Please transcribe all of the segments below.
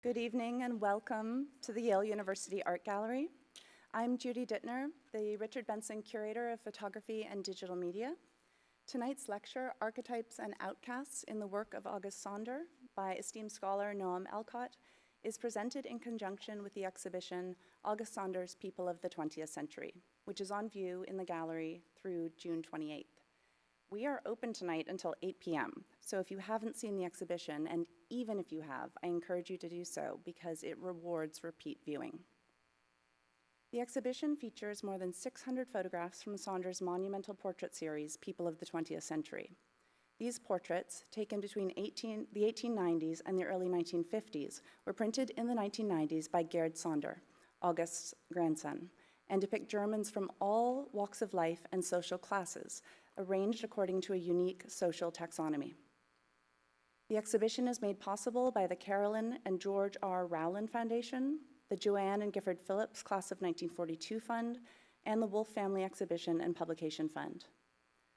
Good evening and welcome to the Yale University Art Gallery. I'm Judy Dittner, the Richard Benson Curator of Photography and Digital Media. Tonight's lecture, Archetypes and Outcasts in the Work of August Sonder by esteemed scholar Noam Elcott, is presented in conjunction with the exhibition August Sonder's People of the 20th Century, which is on view in the gallery through June 28th. We are open tonight until 8 p.m., so if you haven't seen the exhibition, and even if you have, I encourage you to do so because it rewards repeat viewing. The exhibition features more than 600 photographs from Sonder's monumental portrait series, People of the 20th Century. These portraits, taken between the 1890s and the early 1950s, were printed in the 1990s by Gerd Sonder, August's grandson, and depict Germans from all walks of life and social classes, arranged according to a unique social taxonomy. The exhibition is made possible by the Carolyn and George R. Rowland Foundation, the Joanne and Gifford Phillips Class of 1942 Fund, and the Wolf Family Exhibition and Publication Fund.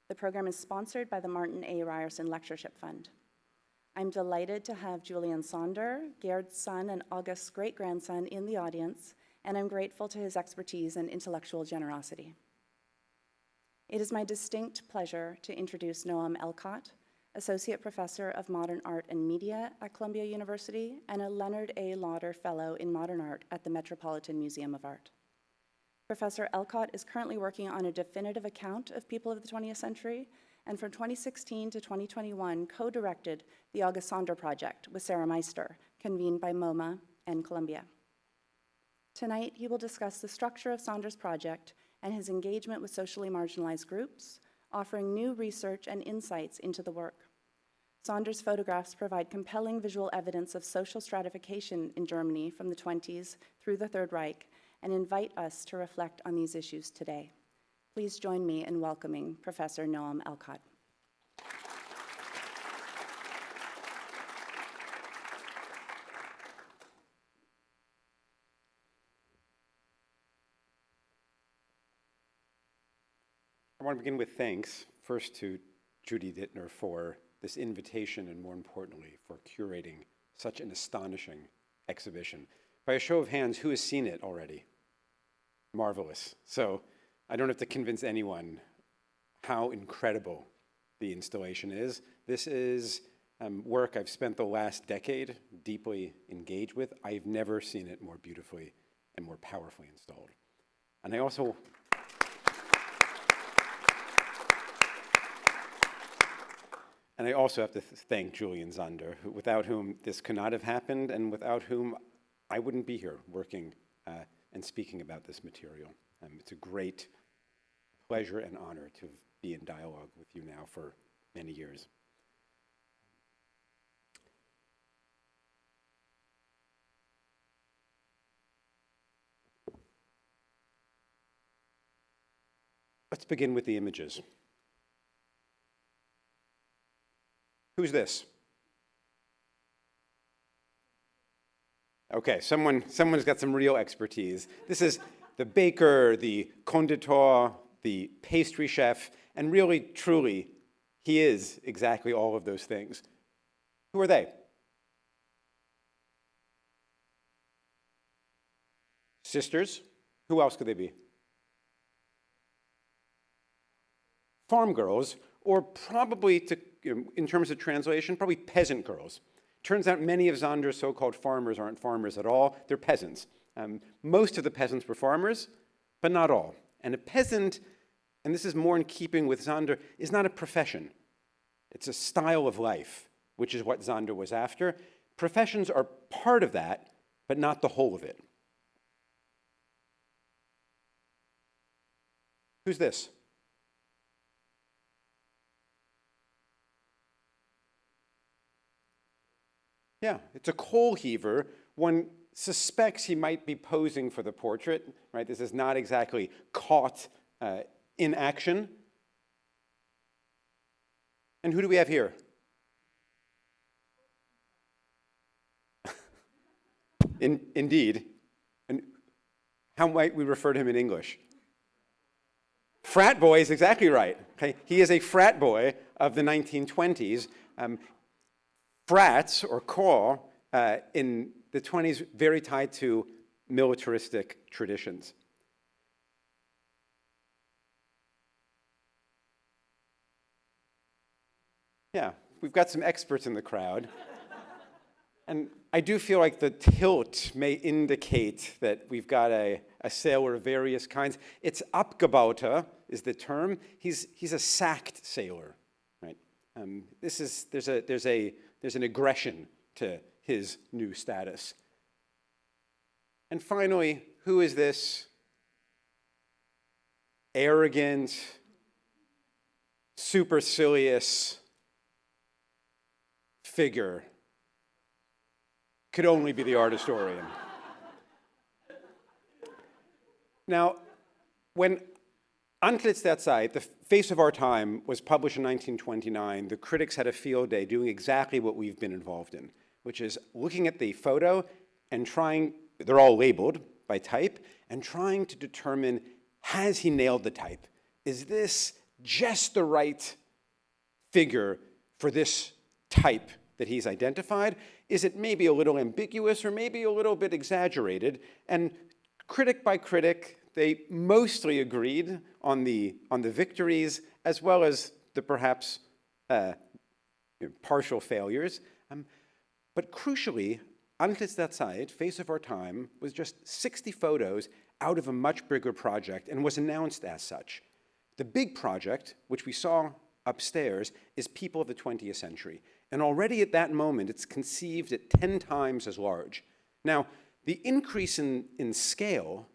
The program is sponsored by the Martin A. Ryerson Lectureship Fund. I'm delighted to have Julian Sonder, Gerd's son and August's great-grandson, in the audience, and I'm grateful to his expertise and intellectual generosity. It is my distinct pleasure to introduce Noam Elcott, Associate Professor of Modern Art and Media at Columbia University and a Leonard A. Lauder Fellow in Modern Art at the Metropolitan Museum of Art. Professor Elcott is currently working on a definitive account of people of the 20th century, and from 2016 to 2021 co-directed the August Sonder Project with Sarah Meister, convened by MoMA and Columbia. Tonight, he will discuss the structure of Sonder's project and his engagement with socially marginalized groups, offering new research and insights into the work. Sonder's photographs provide compelling visual evidence of social stratification in Germany from the 20s through the Third Reich and invite us to reflect on these issues today. Please join me in welcoming Professor Noam Elcott. I want to begin with thanks, first to Judy Dittner for this invitation and, more importantly, for curating such an astonishing exhibition. By a show of hands, who has seen it already? Marvelous. So I don't have to convince anyone how incredible the installation is. This is work I've spent the last decade deeply engaged with. I've never seen it more beautifully and more powerfully installed. And I also have to thank Julian Sonder, without whom this could not have happened and without whom I wouldn't be here working and speaking about this material. It's a great pleasure and honor to be in dialogue with you now for many years. Let's begin with the images. Who's this? Okay, someone's got some real expertise. This is the baker, the conditor, the pastry chef, and really, truly, he is exactly all of those things. Who are they? Sisters. Who else could they be? Farm girls, or probably, in terms of translation, probably peasant girls. Turns out many of Sonder's so-called farmers aren't farmers at all. They're peasants. Most of the peasants were farmers, but not all. And a peasant, and this is more in keeping with Sonder, is not a profession. It's a style of life, which is what Sonder was after. Professions are part of that, but not the whole of it. Who's this? Yeah, it's a coal heaver. One suspects he might be posing for the portrait, right? This is not exactly caught in action. And who do we have here? Indeed. And how might we refer to him in English? Frat boy is exactly right. Okay? He is a frat boy of the 1920s. Frats, or corps, in the 20s, very tied to militaristic traditions. Yeah, we've got some experts in the crowd. And I do feel like the tilt may indicate that we've got a sailor of various kinds. It's Abgebauter is the term. He's a sacked sailor, right? There's an aggression to his new status. And finally, who is this arrogant, supercilious figure? Could only be the art historian. Now, when Unklitz der Zeit, The Face of Our Time, was published in 1929, the critics had a field day doing exactly what we've been involved in, which is looking at the photo and trying, they're all labeled by type, and trying to determine, has he nailed the type? Is this just the right figure for this type that he's identified? Is it maybe a little ambiguous or maybe a little bit exaggerated? And critic by critic, they mostly agreed on the victories as well as the perhaps partial failures. But crucially, Antlitz der Zeit, Face of Our Time, was just 60 photos out of a much bigger project and was announced as such. The big project, which we saw upstairs, is People of the 20th Century. And already at that moment, it's conceived at 10 times as large. Now, the increase in scale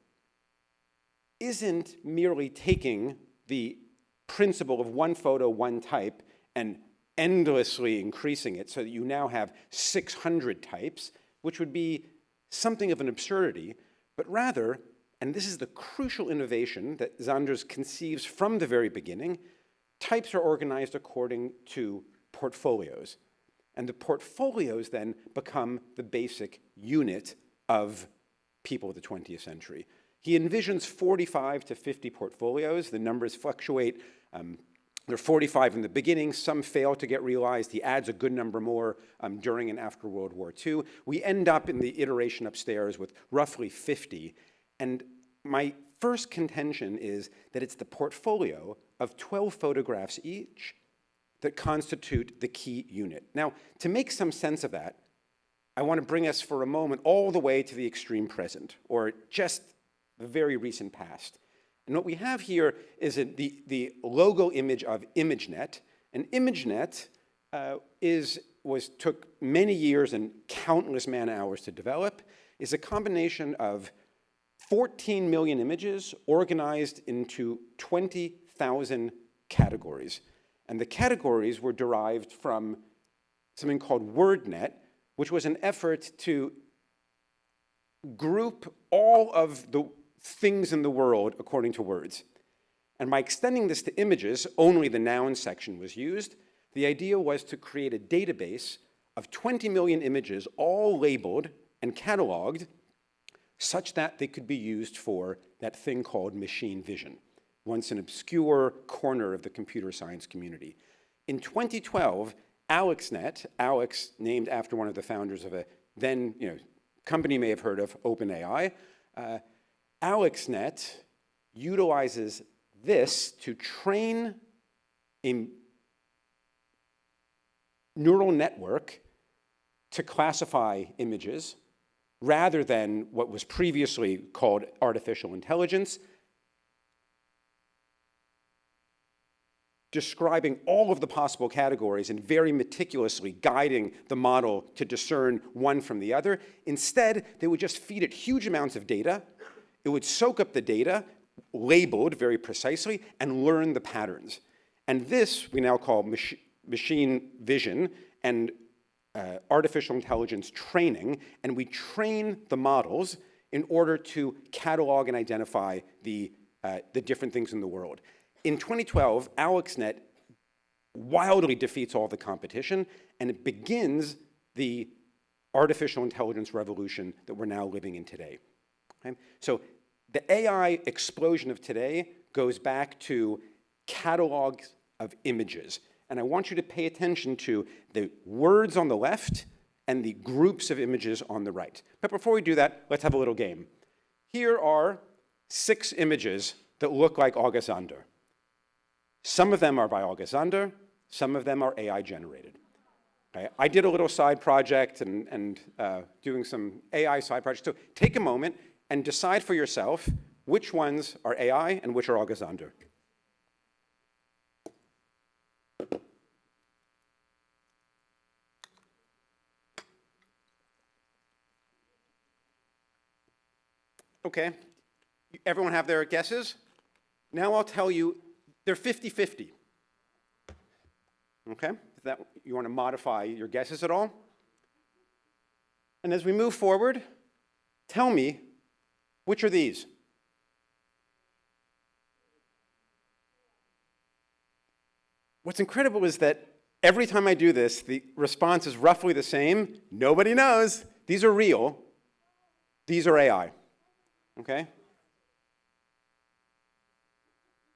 isn't merely taking the principle of one photo, one type, and endlessly increasing it so that you now have 600 types, which would be something of an absurdity, but rather, and this is the crucial innovation that Sanders conceives from the very beginning, types are organized according to portfolios. And the portfolios then become the basic unit of People of the 20th century. He envisions 45 to 50 portfolios. The numbers fluctuate. There are 45 in the beginning. Some fail to get realized. He adds a good number more during and after World War II. We end up in the iteration upstairs with roughly 50. And my first contention is that it's the portfolio of 12 photographs each that constitute the key unit. Now, to make some sense of that, I want to bring us for a moment all the way to the extreme present, or just the very recent past. And what we have here is the logo image of ImageNet. And ImageNet took many years and countless man-hours to develop, is a combination of 14 million images organized into 20,000 categories. And the categories were derived from something called WordNet, which was an effort to group all of the things in the world according to words. And by extending this to images, only the noun section was used. The idea was to create a database of 20 million images, all labeled and cataloged, such that they could be used for that thing called machine vision, once an obscure corner of the computer science community. In 2012, AlexNet, Alex named after one of the founders of a then, company you may have heard of, OpenAI, AlexNet utilizes this to train a neural network to classify images rather than what was previously called artificial intelligence, describing all of the possible categories and very meticulously guiding the model to discern one from the other. Instead, they would just feed it huge amounts of data. It would soak up the data, labeled very precisely, and learn the patterns. And this we now call machine vision and artificial intelligence training, and we train the models in order to catalog and identify the different things in the world. In 2012, AlexNet wildly defeats all the competition, and it begins the artificial intelligence revolution that we're now living in today. Okay? So the AI explosion of today goes back to catalogs of images. And I want you to pay attention to the words on the left and the groups of images on the right. But before we do that, let's have a little game. Here are 6 images that look like August Zander. Some of them are by August Zander, some of them are AI generated. Okay? I did a little side project and doing some AI side projects. So take a moment and decide for yourself which ones are AI and which are August Zander. Okay, everyone have their guesses? Now I'll tell you, they're 50-50. Okay, if that, you want to modify your guesses at all? And as we move forward, tell me, which are these? What's incredible is that every time I do this, the response is roughly the same. Nobody knows. These are real. These are AI. Okay?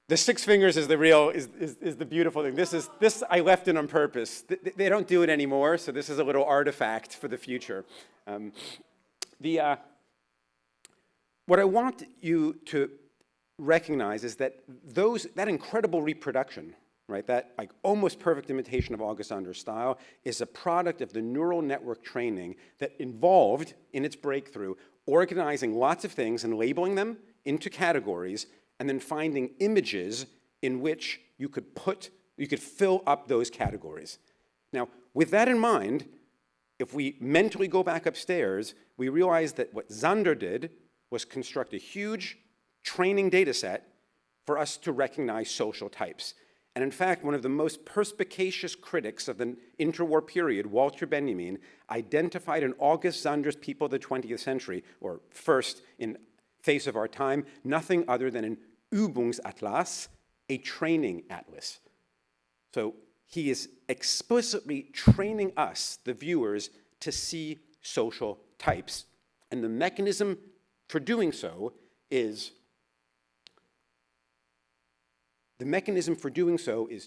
The 6 fingers is the real, is the beautiful thing. This I left in on purpose. They don't do it anymore, so this is a little artifact for the future. What I want you to recognize is that that incredible reproduction, right, that like almost perfect imitation of August Zander's style is a product of the neural network training that involved, in its breakthrough, organizing lots of things and labeling them into categories and then finding images in which you could fill up those categories. Now, with that in mind, if we mentally go back upstairs, we realize that what Zander did was construct a huge training data set for us to recognize social types. And in fact, one of the most perspicacious critics of the interwar period, Walter Benjamin, identified in August Zander's People of the 20th Century, or first in Face of Our Time, nothing other than an Übungsatlas, a training atlas. So he is explicitly training us, the viewers, to see social types. And the mechanism for doing so is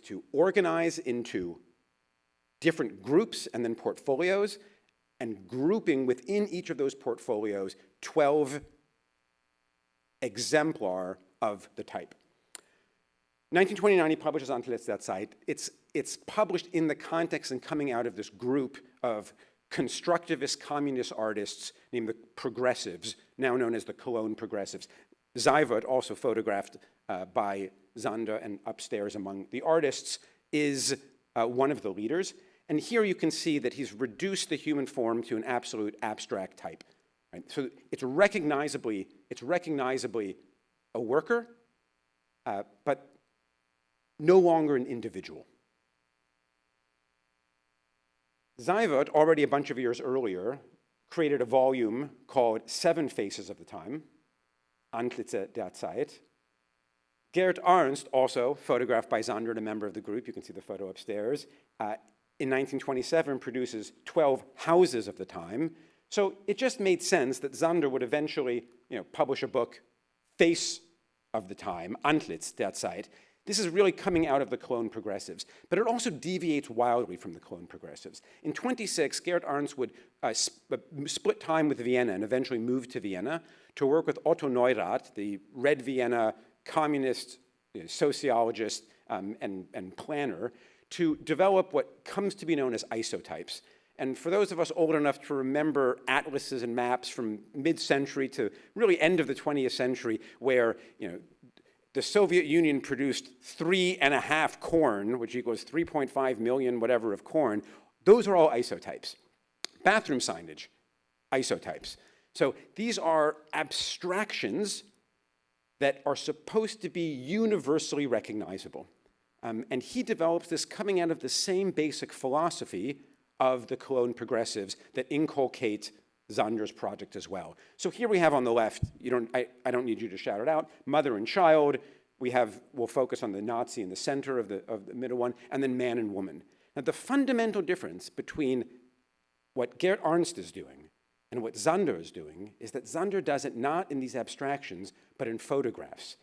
to organize into different groups and then portfolios, and grouping within each of those portfolios 12 exemplar of the type. 1929, he publishes Antlitz that site. It's published in the context and coming out of this group of constructivist communist artists named the Progressives, now known as the Cologne Progressives. Seiwert, also photographed by Zander and upstairs among the artists, is one of the leaders. And here you can see that he's reduced the human form to an absolute abstract type. Right? So it's recognizably a worker, but no longer an individual. Seiwert, already a bunch of years earlier, created a volume called 7 Faces of the Time, Antlitze der Zeit. Gerd Ernst, also photographed by Zander and a member of the group, you can see the photo upstairs, in 1927 produces 12 Houses of the Time. So it just made sense that Zander would eventually publish a book, Face of the Time, Antlitz der Zeit. This is really coming out of the Cologne Progressives, but it also deviates wildly from the Cologne Progressives. In 26, Gerd Ernst would split time with Vienna and eventually move to Vienna to work with Otto Neurath, the Red Vienna communist sociologist and planner, to develop what comes to be known as isotypes. And for those of us old enough to remember atlases and maps from mid-century to really end of the 20th century, where the Soviet Union produced 3.5 corn, which equals 3.5 million whatever of corn, those are all isotypes. Bathroom signage, isotypes. So these are abstractions that are supposed to be universally recognizable. And he develops this coming out of the same basic philosophy of the Cologne Progressives that inculcate Zander's project as well. So here we have on the left, I don't need you to shout it out, mother and child. We'll focus on the Nazi in the center of the middle one, and then man and woman. Now the fundamental difference between what Gerd Ernst is doing and what Zander is doing is that Zander does it not in these abstractions, but in photographs.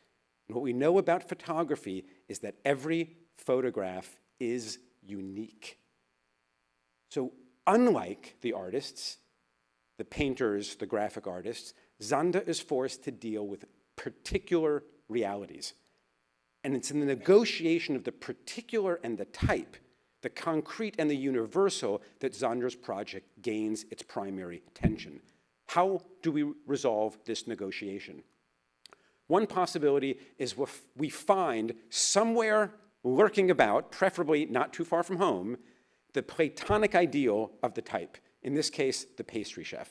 And what we know about photography is that every photograph is unique. So unlike the artists, the painters, the graphic artists, Zander is forced to deal with particular realities. And it's in the negotiation of the particular and the type, the concrete and the universal, that Zander's project gains its primary tension. How do we resolve this negotiation? One possibility is we find somewhere lurking about, preferably not too far from home, the Platonic ideal of the type, in this case, the pastry chef.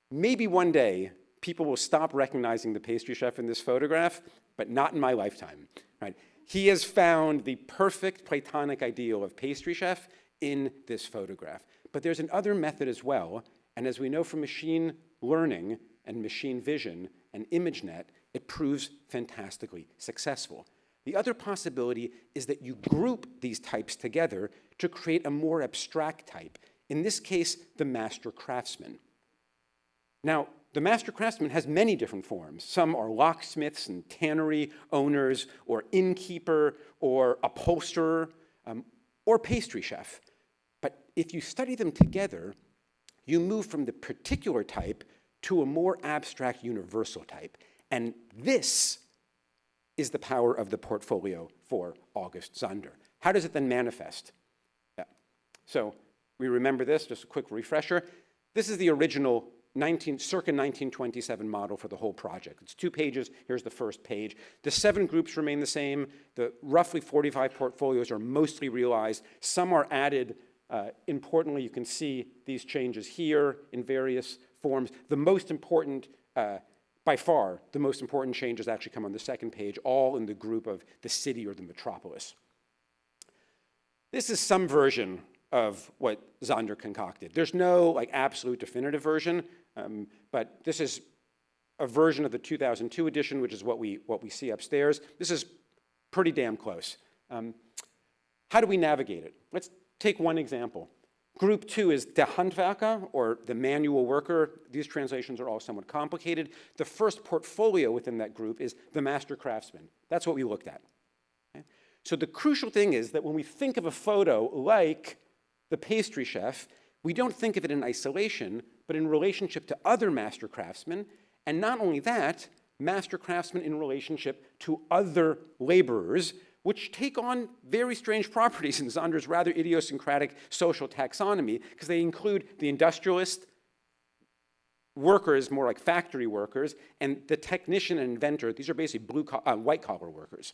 Maybe one day, people will stop recognizing the pastry chef in this photograph, but not in my lifetime, right? He has found the perfect Platonic ideal of pastry chef in this photograph. But there's another method as well, and as we know from machine learning and machine vision and ImageNet, it proves fantastically successful. The other possibility is that you group these types together to create a more abstract type, in this case, the master craftsman. Now, the master craftsman has many different forms. Some are locksmiths and tannery owners, or innkeeper, or upholsterer, or pastry chef. But if you study them together, you move from the particular type to a more abstract universal type. And this is the power of the portfolio for August Zander. How does it then manifest? Yeah. So we remember this, just a quick refresher. This is the original circa 1927 model for the whole project. It's 2 pages. Here's the first page. The 7 groups remain the same. The roughly 45 portfolios are mostly realized. Some are added. Importantly, you can see these changes here in various forms. The most important, by far, the most important changes actually come on the second page, all in the group of the city or the metropolis. This is some version of what Zander concocted. There's no absolute definitive version, but this is a version of the 2002 edition, which is what we see upstairs. This is pretty damn close. How do we navigate it? Let's take one example. Group 2 is der Handwerker, or the manual worker. These translations are all somewhat complicated. The first portfolio within that group is the master craftsman. That's what we looked at. Okay? So the crucial thing is that when we think of a photo like the pastry chef, we don't think of it in isolation, but in relationship to other master craftsmen, and not only that, master craftsmen in relationship to other laborers, which take on very strange properties in Zander's rather idiosyncratic social taxonomy, because they include the industrialist, workers, more like factory workers, and the technician and inventor. These are basically white-collar workers.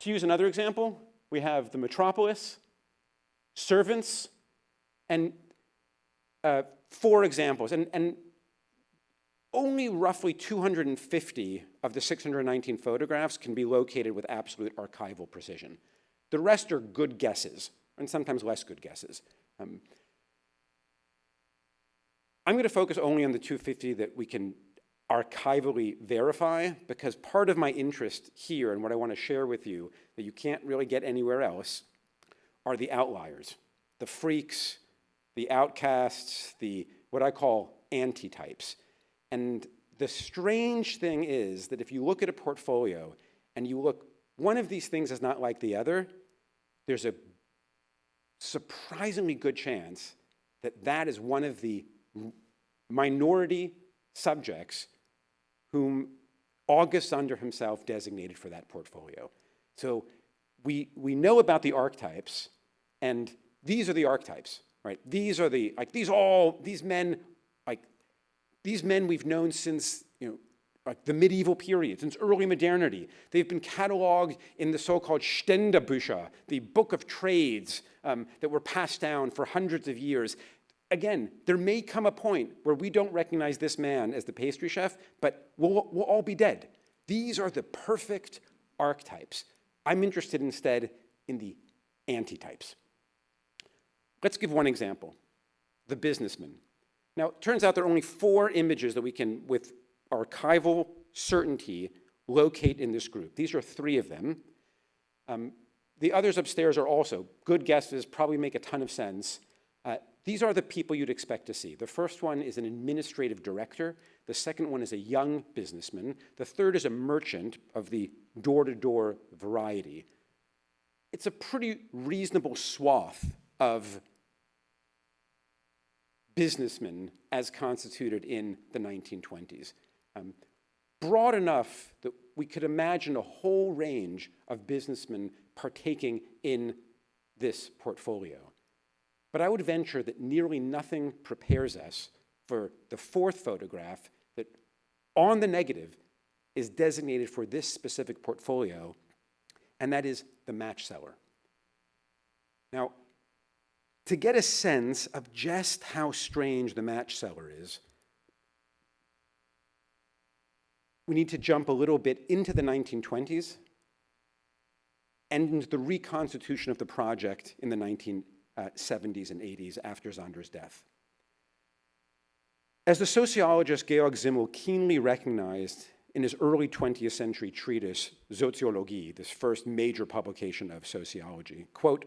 To use another example, we have the metropolis, servants, and 4 examples. And only roughly 250 of the 619 photographs can be located with absolute archival precision. The rest are good guesses, and sometimes less good guesses. I'm going to focus only on the 250 that we can archivally verify, because part of my interest here and what I want to share with you that you can't really get anywhere else are the outliers, the freaks, the outcasts, the what I call antitypes. And the strange thing is that if you look at a portfolio and you look, one of these things is not like the other, there's a surprisingly good chance that that is one of the minority subjects whom August Zander himself designated for that portfolio. So we know about the archetypes, and these are the archetypes, right? These are the, these men we've known since, the medieval period, since early modernity. They've been cataloged in the so-called Ständebücher, the book of trades that were passed down for hundreds of years. Again, there may come a point where we don't recognize this man as the pastry chef, but we'll all be dead. These are the perfect archetypes. I'm interested instead in the antitypes. Let's give one example, the businessman. Now, it turns out there are only 4 images that we can, with archival certainty, locate in this group. These are 3 of them. The others upstairs are also good guesses, probably make a ton of sense. These are the people you'd expect to see. The first one is an administrative director. The second one is a young businessman. The third is a merchant of the door-to-door variety. It's a pretty reasonable swath of businessmen as constituted in the 1920s. Broad enough that we could imagine a whole range of businessmen partaking in this portfolio. But I would venture that nearly nothing prepares us for the fourth photograph that, on the negative, is designated for this specific portfolio, and that is the match seller. Now, to get a sense of just how strange the match seller is, we need to jump a little bit into the 1920s and into the reconstitution of the project in the 1970s and 80s after Sonder's death. As the sociologist Georg Simmel keenly recognized in his early 20th century treatise, Soziologie, this first major publication of sociology, quote,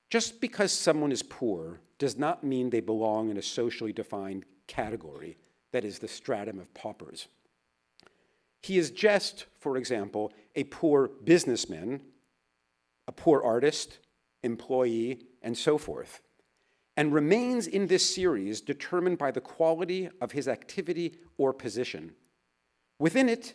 "Just because someone is poor does not mean they belong in a socially defined category, that is the stratum of paupers. He is just, for example, a poor businessman, a poor artist, employee, and so forth, and remains in this series determined by the quality of his activity or position. Within it,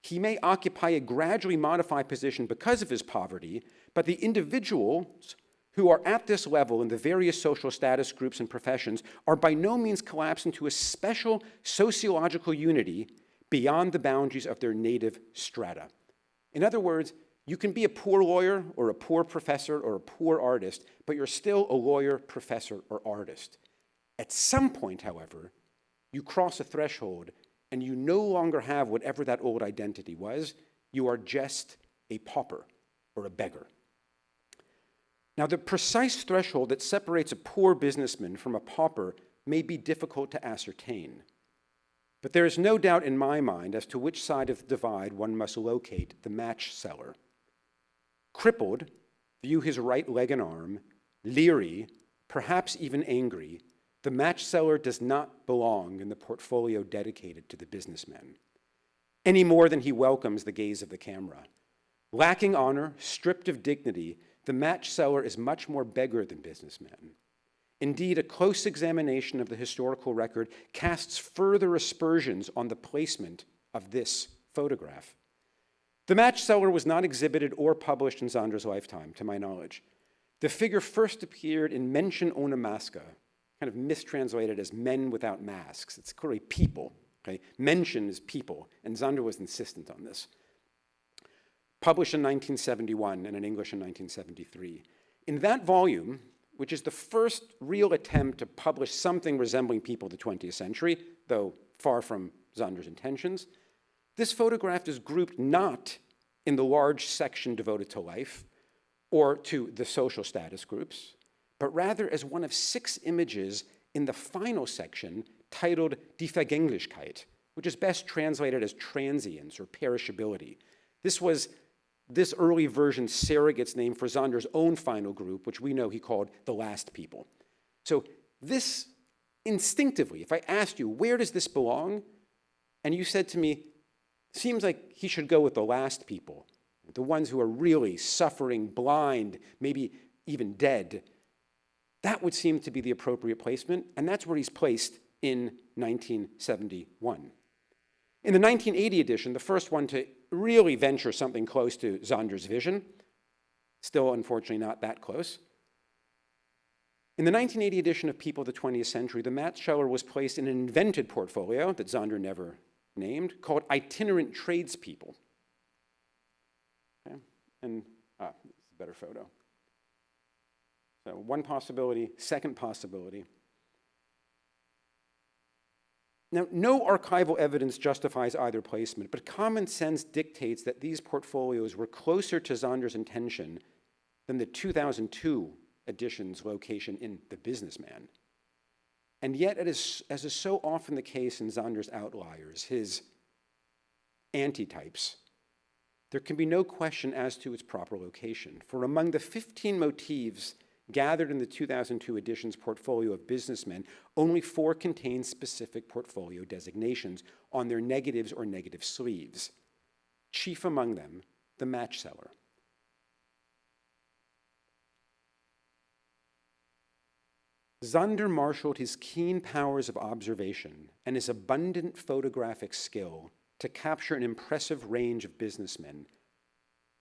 he may occupy a gradually modified position because of his poverty, but the individuals who are at this level in the various social status groups and professions are by no means collapsed into a special sociological unity beyond the boundaries of their native strata." In other words, you can be a poor lawyer or a poor professor or a poor artist, but you're still a lawyer, professor, or artist. At some point, however, you cross a threshold and you no longer have whatever that old identity was. You are just a pauper or a beggar. Now, the precise threshold that separates a poor businessman from a pauper may be difficult to ascertain. But there is no doubt in my mind as to which side of the divide one must locate the match seller. Crippled, view his right leg and arm, leery, perhaps even angry, the match seller does not belong in the portfolio dedicated to the businessman, any more than he welcomes the gaze of the camera. Lacking honor, stripped of dignity, the match seller is much more beggar than businessman. Indeed, a close examination of the historical record casts further aspersions on the placement of this photograph. The match seller was not exhibited or published in Sonder's lifetime, to my knowledge. The figure first appeared in Menschen ohne Maske, kind of mistranslated as men without masks. It's clearly people, okay? Menschen is people, and Sonder was insistent on this. Published in 1971 and in English in 1973. In that volume, which is the first real attempt to publish something resembling people of the 20th century, though far from Sonder's intentions, this photograph is grouped not in the large section devoted to life or to the social status groups, but rather as one of 6 images in the final section titled Die Vergänglichkeit, which is best translated as transience or perishability. This was this early version surrogate's name for Sonder's own final group, which we know he called the last people. So this, instinctively, if I asked you, where does this belong? And you said to me, seems like he should go with the last people, the ones who are really suffering, blind, maybe even dead. That would seem to be the appropriate placement, and that's where he's placed in 1971. In the 1980 edition, the first one to really venture something close to Sonder's vision, still unfortunately not that close. In the 1980 edition of People of the 20th Century, the match seller was placed in an invented portfolio that Sonder never named, called Itinerant Tradespeople. Okay? And this is a better photo. So one possibility, second possibility. Now, no archival evidence justifies either placement, but common sense dictates that these portfolios were closer to Sonder's intention than the 2002 edition's location in The Businessman. And yet, as is so often the case in Sonder's outliers, his antitypes, there can be no question as to its proper location. For among the 15 motifs gathered in the 2002 edition's portfolio of businessmen, only 4 contain specific portfolio designations on their negatives or negative sleeves. Chief among them, the match seller. Zander marshaled his keen powers of observation and his abundant photographic skill to capture an impressive range of businessmen,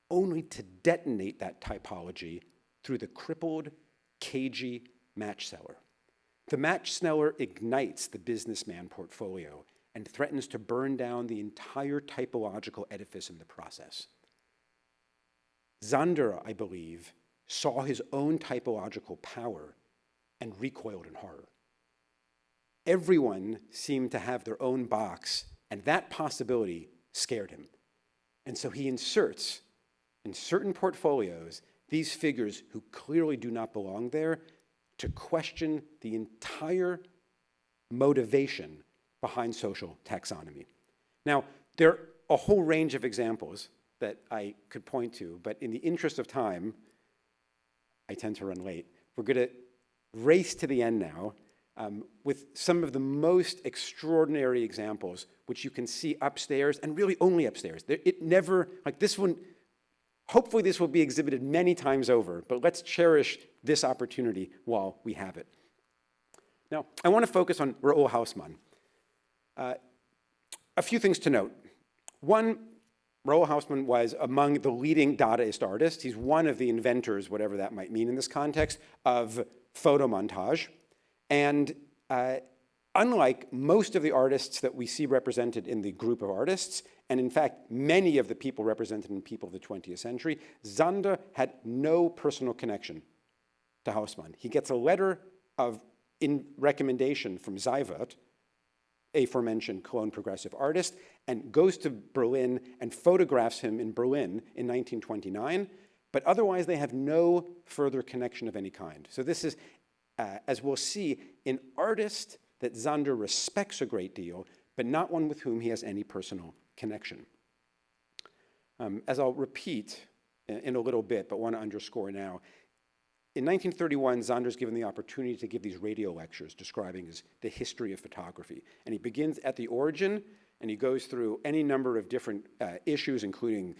only to detonate that typology through the crippled, cagey match seller. The match seller ignites the businessman portfolio and threatens to burn down the entire typological edifice in the process. Zander, I believe, saw his own typological power and recoiled in horror. Everyone seemed to have their own box, and that possibility scared him. And so he inserts in certain portfolios these figures who clearly do not belong there to question the entire motivation behind social taxonomy. Now, there are a whole range of examples that I could point to, but in the interest of time, I tend to run late. We're going to race to the end now with some of the most extraordinary examples, which you can see upstairs, and really only upstairs. It never, like this one, hopefully this will be exhibited many times over, but let's cherish this opportunity while we have it. Now, I want to focus on Raul Hausman. A few things to note. One, Raul Hausman was among the leading Dadaist artists. He's one of the inventors, whatever that might mean in this context, of photomontage. And unlike most of the artists that we see represented in the group of artists, and in fact, many of the people represented in people of the 20th century, Zander had no personal connection to Hausman. He gets a letter in recommendation from Seiwert, aforementioned Cologne progressive artist, and goes to Berlin and photographs him in Berlin in 1929, but otherwise they have no further connection of any kind. So this is, as we'll see, an artist that Zander respects a great deal, but not one with whom he has any personal connection. As I'll repeat in a little bit, but want to underscore now, in 1931, Zander's given the opportunity to give these radio lectures describing the history of photography. And he begins at the origin, and he goes through any number of different issues, including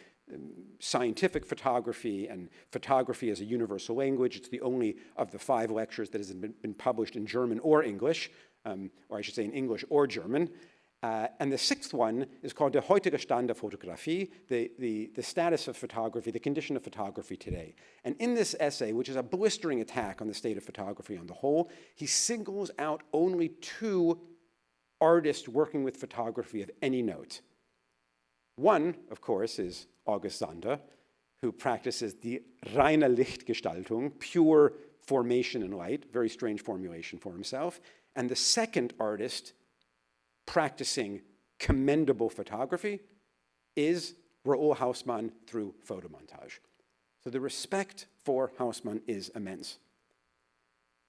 scientific photography and photography as a universal language. It's the only of the 5 lectures that has been published in German or English, or I should say in English or German. And the 6th one is called Der heutige Stand der Fotografie, the status of photography, the condition of photography today. And in this essay, which is a blistering attack on the state of photography on the whole, he singles out only 2 artists working with photography of any note. One, of course, is August Zander, who practices the reine Lichtgestaltung, pure formation in light, very strange formulation for himself. And the second artist practicing commendable photography is Raul Hausman through photomontage. So the respect for Hausman is immense.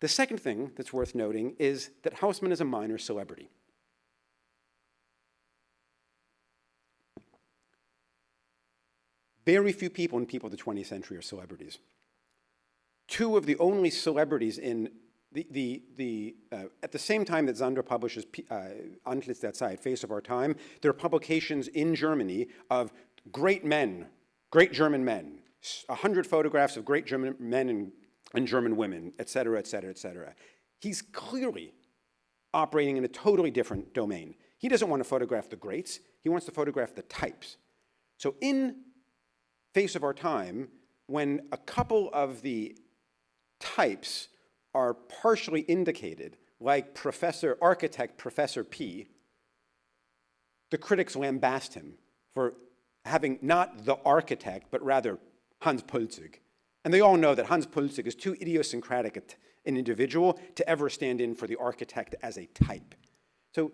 The second thing that's worth noting is that Hausman is a minor celebrity. Very few people in people of the 20th century are celebrities. 2 of the only celebrities in at the same time that Zander publishes Antlitz der Zeit, Face of Our Time, there are publications in Germany of great men, great German men, 100 photographs of great German men and German women, et cetera, et cetera, et cetera. He's clearly operating in a totally different domain. He doesn't want to photograph the greats, he wants to photograph the types. So in Face of Our Time, when a couple of the types are partially indicated, like architect Professor P, the critics lambast him for having not the architect, but rather Hans Pulzig. And they all know that Hans Pulzig is too idiosyncratic an individual to ever stand in for the architect as a type. So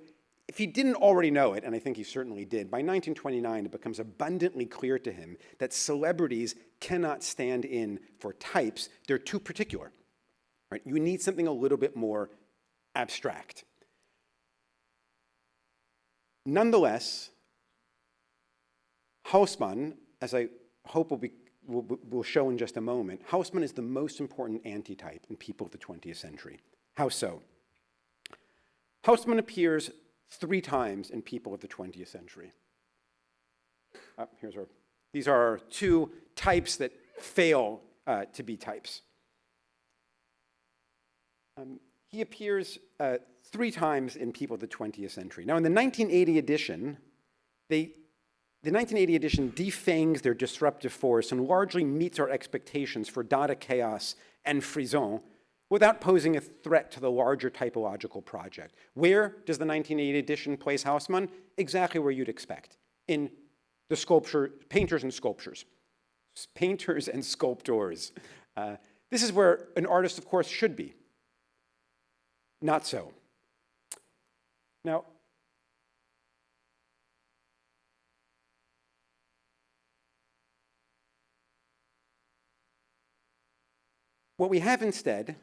if he didn't already know it, and I think he certainly did, by 1929 it becomes abundantly clear to him that celebrities cannot stand in for types. They're too particular. Right? You need something a little bit more abstract. Nonetheless, Hausman, as I hope will show in just a moment, Hausman is the most important antitype in people of the 20th century. How so? Hausman appears 3 times in people of the 20th century. These are our 2 types that fail to be types. he appears 3 times in People of the 20th Century. Now, in the 1980 edition, the 1980 edition defangs their disruptive force and largely meets our expectations for Dada chaos and frisson without posing a threat to the larger typological project. Where does the 1980 edition place Hausman? Exactly where you'd expect, in the sculpture, painters and sculptures. Painters and sculptors. This is where an artist, of course, should be. Not so. Now, what we have instead,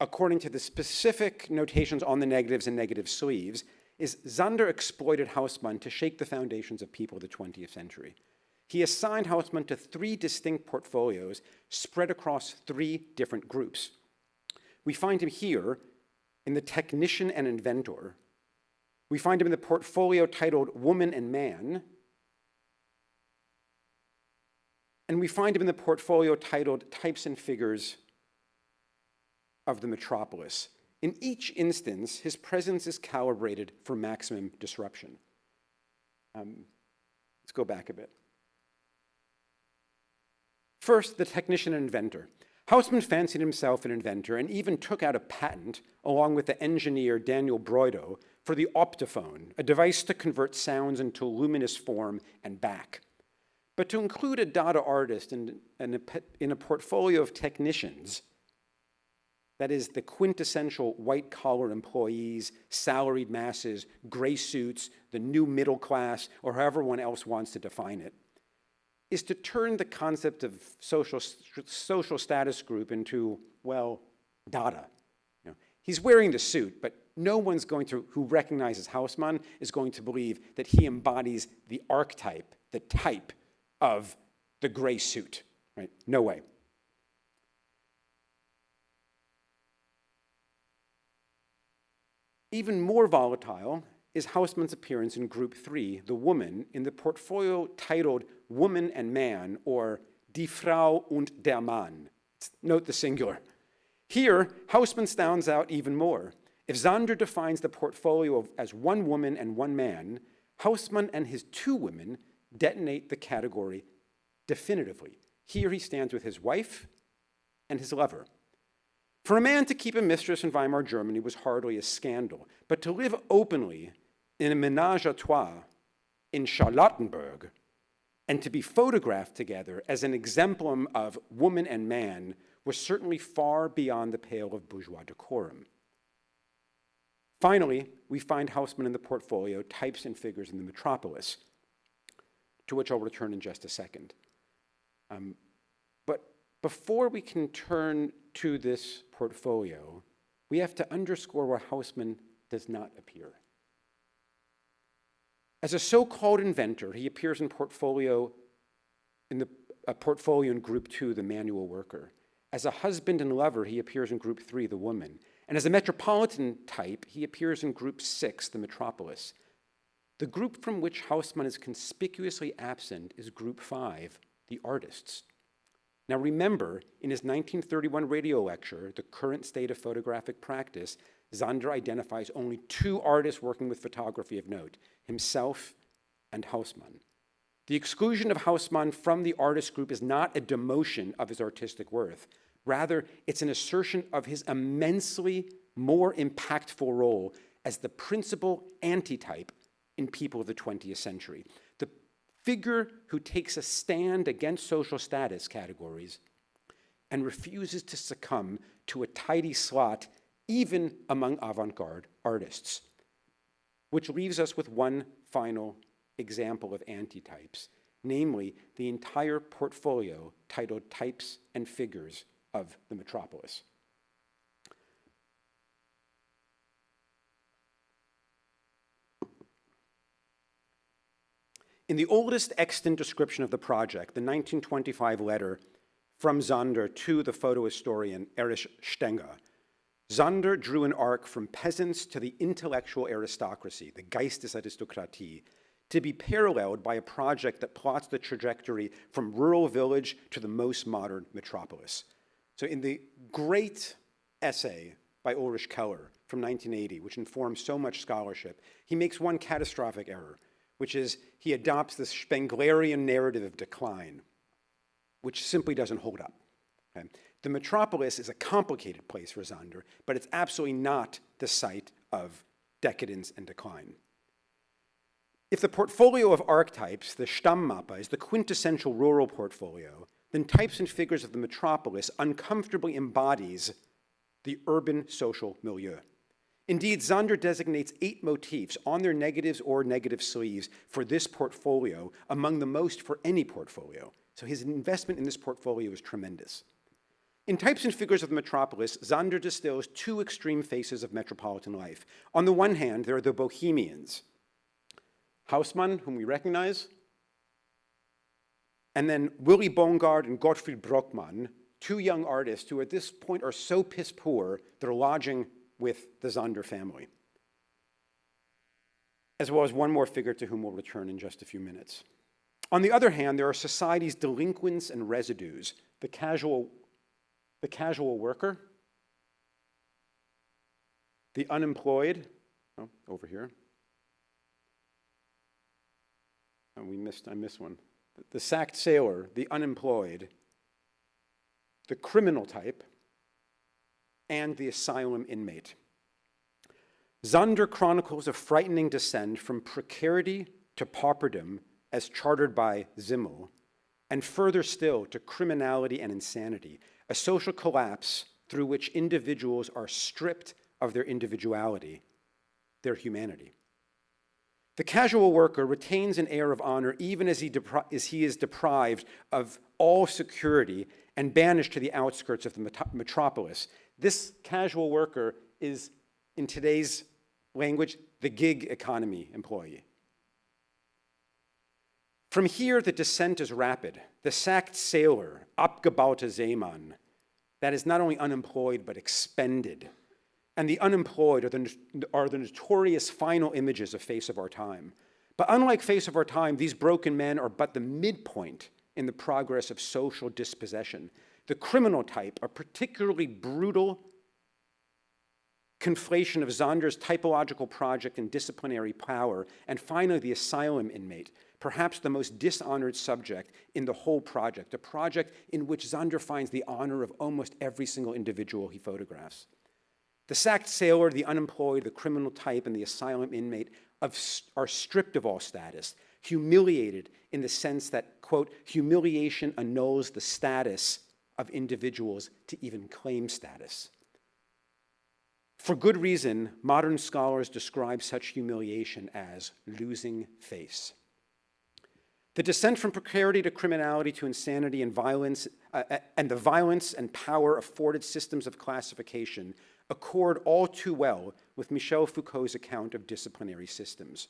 according to the specific notations on the negatives and negative sleeves, is Zander exploited Hausman to shake the foundations of People of the 20th century. He assigned Hausman to 3 distinct portfolios spread across 3 different groups. We find him here in the technician and inventor. We find him in the portfolio titled Woman and Man. And we find him in the portfolio titled Types and Figures of the Metropolis. In each instance, his presence is calibrated for maximum disruption. Let's go back a bit. First, the technician and inventor. Hausman fancied himself an inventor and even took out a patent, along with the engineer Daniel Broido, for the optophone, a device to convert sounds into luminous form and back. But to include a Dada artist in a portfolio of technicians, that is, the quintessential white-collar employees, salaried masses, gray suits, the new middle class, or however one else wants to define it, is to turn the concept of social status group into, well, Dada. You know, he's wearing the suit, but no one's going to, who recognizes Hausman, is going to believe that he embodies the archetype, the type of the gray suit, right? No way. Even more volatile is Hausman's appearance in Group 3, the woman, in the portfolio titled Woman and Man, or Die Frau und der Mann. Note the singular. Here, Hausman stands out even more. If Zander defines the portfolio as 1 woman and 1 man, Hausman and his 2 women detonate the category definitively. Here he stands with his wife and his lover. For a man to keep a mistress in Weimar Germany was hardly a scandal, but to live openly in a ménage à trois in Charlottenburg and to be photographed together as an exemplum of woman and man was certainly far beyond the pale of bourgeois decorum. Finally, we find Hausman in the portfolio Types and Figures in the Metropolis, to which I'll return in just a second. But before we can turn to this portfolio, we have to underscore where Hausman does not appear. As a so-called inventor, he appears in portfolio in Group 2, the manual worker. As a husband and lover, he appears in Group 3, the woman. And as a metropolitan type, he appears in Group 6, the metropolis. The group from which Hausman is conspicuously absent is Group 5, the artists. Now remember, in his 1931 radio lecture, The Current State of Photographic Practice, Zander identifies only 2 artists working with photography of note, himself and Hausman. The exclusion of Hausman from the artist group is not a demotion of his artistic worth. Rather, it's an assertion of his immensely more impactful role as the principal antitype in People of the 20th century. The figure who takes a stand against social status categories and refuses to succumb to a tidy slot even among avant-garde artists. Which leaves us with one final example of antitypes, namely the entire portfolio titled Types and Figures of the Metropolis. In the oldest extant description of the project, the 1925 letter from Zander to the photo historian Erich Stenger, Zander drew an arc from peasants to the intellectual aristocracy, the Geistesaristokratie, to be paralleled by a project that plots the trajectory from rural village to the most modern metropolis. So in the great essay by Ulrich Keller from 1980, which informs so much scholarship, he makes one catastrophic error, which is he adopts this Spenglerian narrative of decline, which simply doesn't hold up. Okay? The metropolis is a complicated place for Zander, but it's absolutely not the site of decadence and decline. If the portfolio of archetypes, the Stammmappa, is the quintessential rural portfolio, then Types and Figures of the Metropolis uncomfortably embodies the urban social milieu. Indeed, Zander designates 8 motifs on their negatives or negative sleeves for this portfolio, among the most for any portfolio. So his investment in this portfolio is tremendous. In Types and Figures of the Metropolis, Zander distills 2 extreme faces of metropolitan life. On the one hand, there are the bohemians, Hausman, whom we recognize, and then Willy Bongard and Gottfried Brockmann, 2 young artists who at this point are so piss poor they're lodging with the Zander family, as well as one more figure to whom we'll return in just a few minutes. On the other hand, there are society's delinquents and residues, the casual worker, the unemployed, over here. Oh, I missed one. The sacked sailor, the unemployed, the criminal type, and the asylum inmate. Zander chronicles a frightening descent from precarity to pauperdom as chartered by Zimmel, and further still to criminality and insanity, a social collapse through which individuals are stripped of their individuality, their humanity. The casual worker retains an air of honor even as he is deprived of all security and banished to the outskirts of the metropolis. This casual worker is, in today's language, the gig economy employee. From here, the descent is rapid. The sacked sailor, abgebauter Seemann, that is not only unemployed but expended. And the unemployed are the notorious final images of Face of Our Time. But unlike Face of Our Time, these broken men are but the midpoint in the progress of social dispossession. The criminal type, a particularly brutal conflation of Zander's typological project and disciplinary power, and finally the asylum inmate, perhaps the most dishonored subject in the whole project, a project in which Zander finds the honor of almost every single individual he photographs. The sacked sailor, the unemployed, the criminal type, and the asylum inmate are stripped of all status, humiliated in the sense that, quote, humiliation annuls the status of individuals to even claim status. For good reason, modern scholars describe such humiliation as losing face. The descent from precarity to criminality to insanity and violence, and the violence and power afforded systems of classification accord all too well with Michel Foucault's account of disciplinary systems.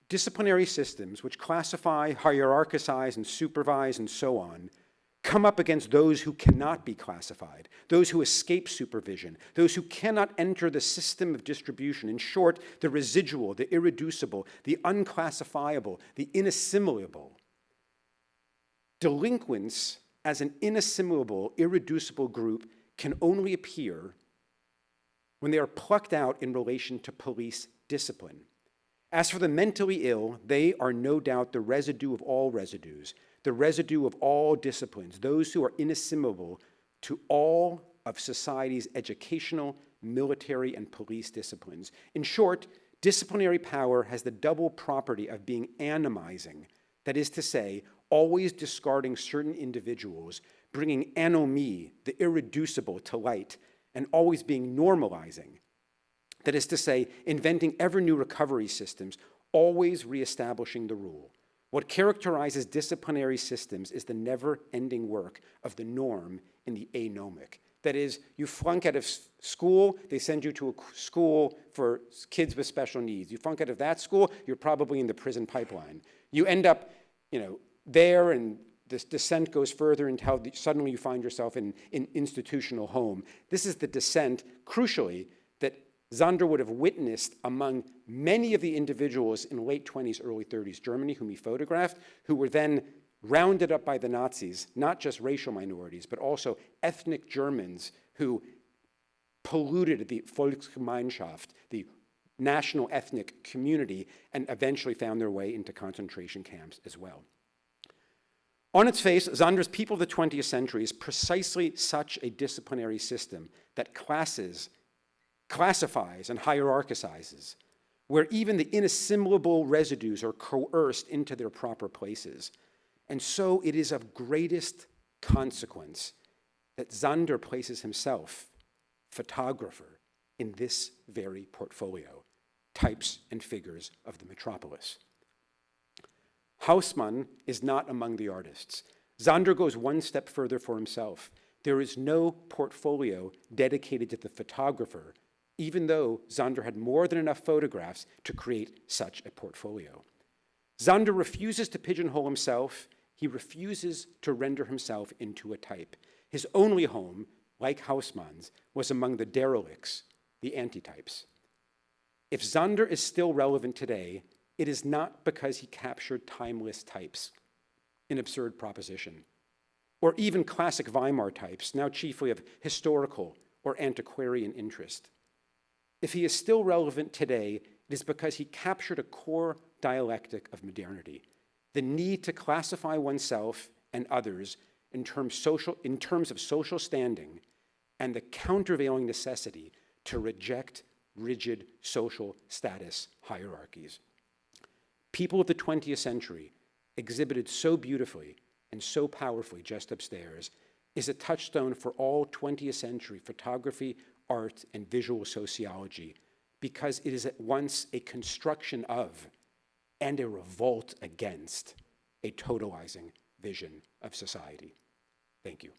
Disciplinary systems, which classify, hierarchize, and supervise, and so on, come up against those who cannot be classified, those who escape supervision, those who cannot enter the system of distribution. In short, the residual, the irreducible, the unclassifiable, the inassimilable. Delinquents as an inassimilable, irreducible group can only appear when they are plucked out in relation to police discipline. As for the mentally ill, they are no doubt the residue of all residues, the residue of all disciplines, those who are inassimilable to all of society's educational, military, and police disciplines. In short, disciplinary power has the double property of being animizing, that is to say, always discarding certain individuals, bringing anomie, the irreducible, to light, and always being normalizing, that is to say, inventing ever new recovery systems, always reestablishing the rule. What characterizes disciplinary systems is the never-ending work of the norm in the anomic. That is, you flunk out of school, they send you to a school for kids with special needs. You flunk out of that school, you're probably in the prison pipeline. You end up, there, and this descent goes further until suddenly you find yourself in institutional home. This is the descent, crucially, that Zander would have witnessed among many of the individuals in late 20s, early 30s Germany whom he photographed, who were then rounded up by the Nazis, not just racial minorities, but also ethnic Germans who polluted the Volksgemeinschaft, the national ethnic community, and eventually found their way into concentration camps as well. On its face, Zander's People of the 20th Century is precisely such a disciplinary system that classifies and hierarchizes, where even the inassimilable residues are coerced into their proper places. And so it is of greatest consequence that Zander places himself, photographer, in this very portfolio, Types and Figures of the Metropolis. Hausman is not among the artists. Zander goes one step further for himself. There is no portfolio dedicated to the photographer, even though Zander had more than enough photographs to create such a portfolio. Zander refuses to pigeonhole himself. He refuses to render himself into a type. His only home, like Hausman's, was among the derelicts, the antitypes. If Zander is still relevant today, it is not because he captured timeless types, an absurd proposition, or even classic Weimar types, now chiefly of historical or antiquarian interest. If he is still relevant today, it is because he captured a core dialectic of modernity, the need to classify oneself and others in terms of social standing, and the countervailing necessity to reject rigid social status hierarchies. People of the 20th century, exhibited so beautifully and so powerfully just upstairs, is a touchstone for all 20th century photography, art, and visual sociology, because it is at once a construction of and a revolt against a totalizing vision of society. Thank you.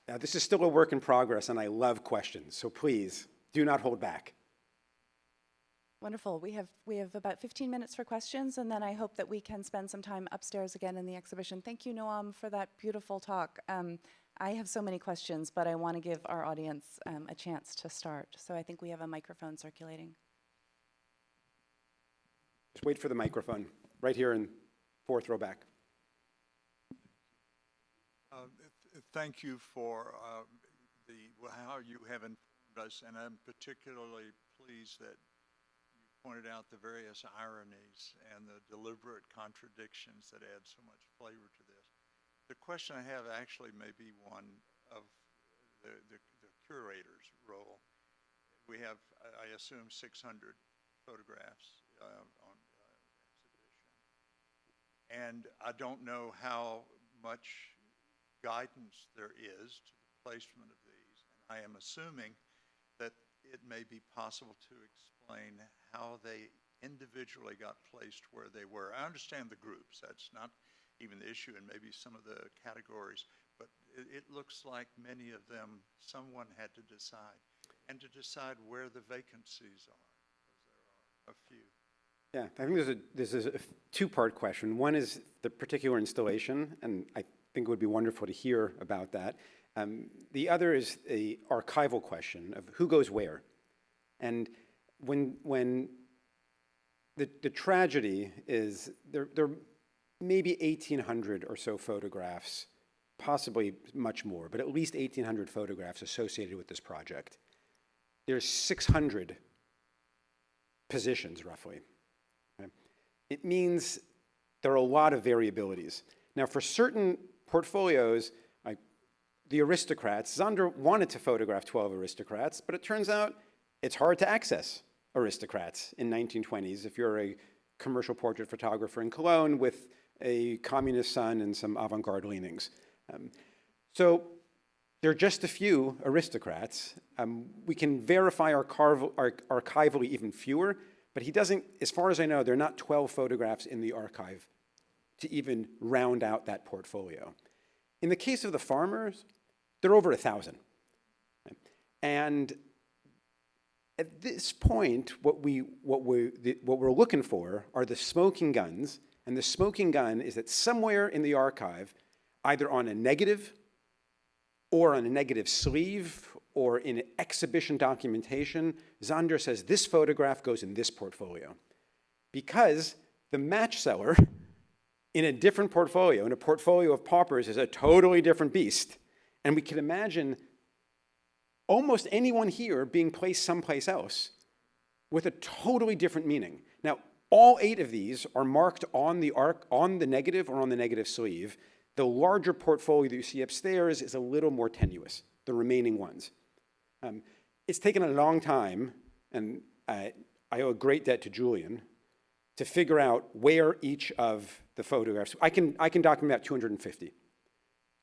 Now, this is still a work in progress, and I love questions, so please do not hold back. Wonderful. We have about 15 minutes for questions, and then I hope that we can spend some time upstairs again in the exhibition. Thank you, Noam, for that beautiful talk. I have so many questions, but I want to give our audience a chance to start. So I think we have a microphone circulating. Just wait for the microphone, right here in fourth row back. Thank you for how you have informed us, and I'm particularly pleased that you pointed out the various ironies and the deliberate contradictions that add so much flavor to this. The question I have actually may be one of the curator's role. We have, I assume, 600 photographs on exhibition, and I don't know how much guidance there is to the placement of these, and I am assuming that it may be possible to explain how they individually got placed where they were. I understand the groups, that's not even the issue, and maybe some of the categories, but it looks like many of them, someone had to decide, and to decide where the vacancies are, because there are a few. Yeah, I think this is a two-part question. One is the particular installation, and I think it would be wonderful to hear about that. The other is the archival question of who goes where. And when the tragedy is there may be 1,800 or so photographs, possibly much more, but at least 1,800 photographs associated with this project. There's 600 positions, roughly. Okay? It means there are a lot of variabilities. Now, for certain portfolios, like the aristocrats, Zander wanted to photograph 12 aristocrats, but it turns out it's hard to access aristocrats in 1920s if you're a commercial portrait photographer in Cologne with a communist son and some avant-garde leanings. So there are just a few aristocrats. We can verify archivally even fewer, but he doesn't, as far as I know, there are not 12 photographs in the archive to even round out that portfolio. In the case of the farmers, there are over 1,000. And at this point, what we're looking for are the smoking guns, and the smoking gun is that somewhere in the archive, either on a negative or on a negative sleeve or in exhibition documentation, Zander says this photograph goes in this portfolio. Because the match seller in a different portfolio, in a portfolio of paupers, is a totally different beast. And we can imagine almost anyone here being placed someplace else with a totally different meaning. Now, all 8 of these are marked on the negative or on the negative sleeve. The larger portfolio that you see upstairs is a little more tenuous, the remaining ones. It's taken a long time, and I owe a great debt to Julian, to figure out where each of the photographs, I can document about 250.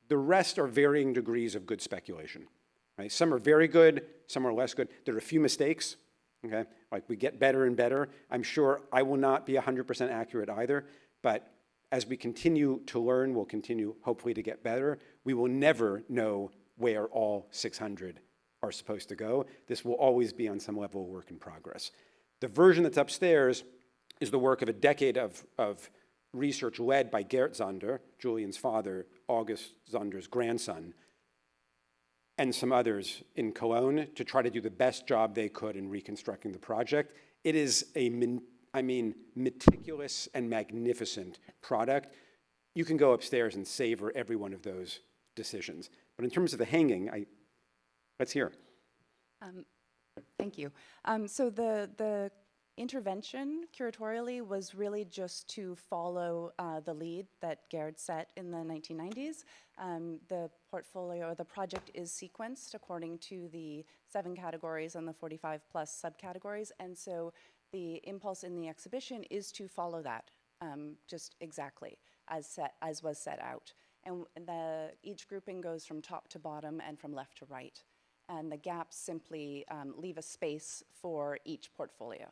The rest are varying degrees of good speculation. Right? Some are very good, some are less good. There are a few mistakes, okay? Like we get better and better. I'm sure I will not be 100% accurate either, but as we continue to learn, we'll continue hopefully to get better. We will never know where all 600 are supposed to go. This will always be on some level of work in progress. The version that's upstairs is the work of a decade of research led by Gerd Zander, Julian's father, August Zander's grandson, and some others in Cologne to try to do the best job they could in reconstructing the project. It is a, meticulous and magnificent product. You can go upstairs and savor every one of those decisions. But in terms of the hanging, let's hear. Thank you. So the intervention curatorially was really just to follow the lead that Gerd set in the 1990s. The portfolio, the project is sequenced according to the 7 categories and the 45 plus subcategories, and so the impulse in the exhibition is to follow that, just exactly as was set out. And each grouping goes from top to bottom and from left to right, and the gaps simply leave a space for each portfolio.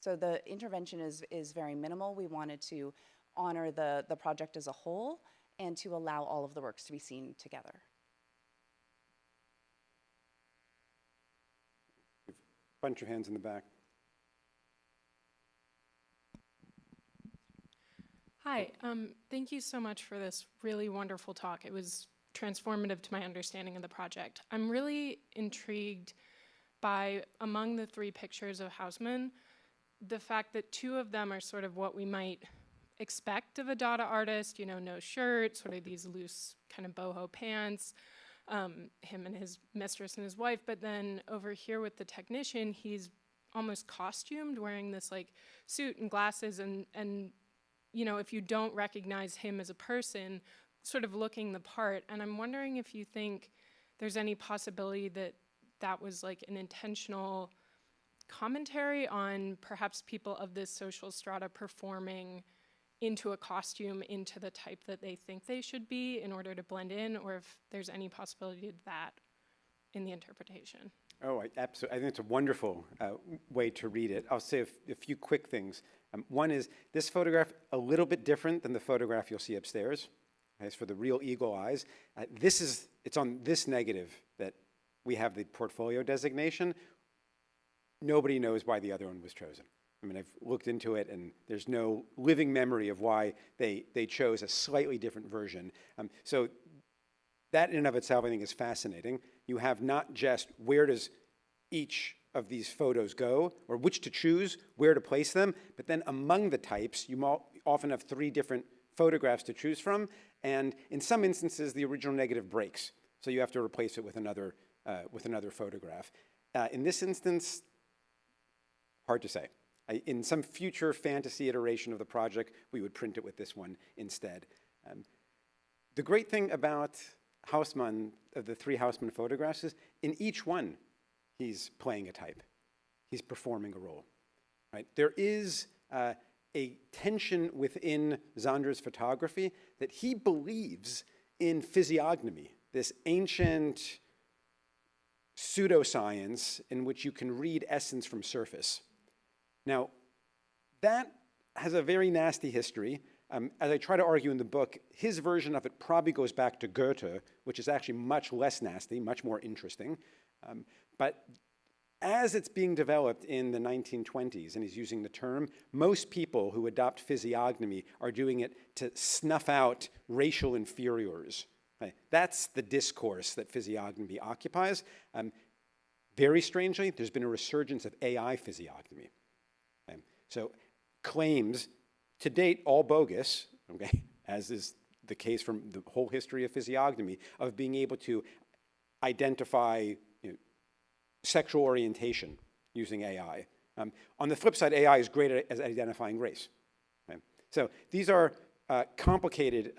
So the intervention is very minimal. We wanted to honor the project as a whole and to allow all of the works to be seen together. Bunch of hands in the back. Hi, thank you so much for this really wonderful talk. It was transformative to my understanding of the project. I'm really intrigued by, among the 3 pictures of Hausman, the fact that 2 of them are sort of what we might expect of a Dada artist, you know, no shirt, sort of these loose kind of boho pants, him and his mistress and his wife, but then over here with the technician, he's almost costumed, wearing this like suit and glasses, and you know, if you don't recognize him as a person, sort of looking the part. And I'm wondering if you think there's any possibility that that was like an intentional commentary on perhaps people of this social strata performing into a costume, into the type that they think they should be in order to blend in, or if there's any possibility of that in the interpretation. Oh, absolutely. I think it's a wonderful way to read it. I'll say a few quick things. One is this photograph, a little bit different than the photograph you'll see upstairs. As for the real eagle eyes, it's on this negative that we have the portfolio designation. Nobody knows why the other one was chosen. I mean, I've looked into it, and there's no living memory of why they chose a slightly different version. So that in and of itself, I think, is fascinating. You have not just where does each of these photos go, or which to choose, where to place them, but then among the types, you often have 3 different photographs to choose from, and in some instances, the original negative breaks, so you have to replace it with another photograph. In this instance, hard to say. In some future fantasy iteration of the project, we would print it with this one instead. The great thing about Hausman, of the 3 Hausman photographs, is in each one, he's playing a type. He's performing a role. Right? There is a tension within Zander's photography that he believes in physiognomy, this ancient pseudoscience in which you can read essence from surface. Now, that has a very nasty history. As I try to argue in the book, his version of it probably goes back to Goethe, which is actually much less nasty, much more interesting. But as it's being developed in the 1920s, and he's using the term, most people who adopt physiognomy are doing it to snuff out racial inferiors. Right? That's the discourse that physiognomy occupies. Very strangely, there's been a resurgence of AI physiognomy. Okay? So claims, to date, all bogus, okay, as is the case from the whole history of physiognomy, of being able to identify sexual orientation using AI. On the flip side, AI is great at identifying race. Okay? So these are complicated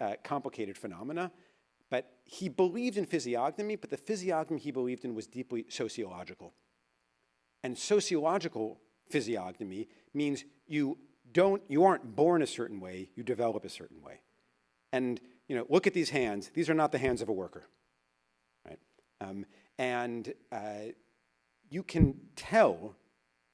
phenomena, but he believed in physiognomy, but the physiognomy he believed in was deeply sociological. And sociological physiognomy means you aren't born a certain way, you develop a certain way. And look at these hands. These are not the hands of a worker, right? You can tell,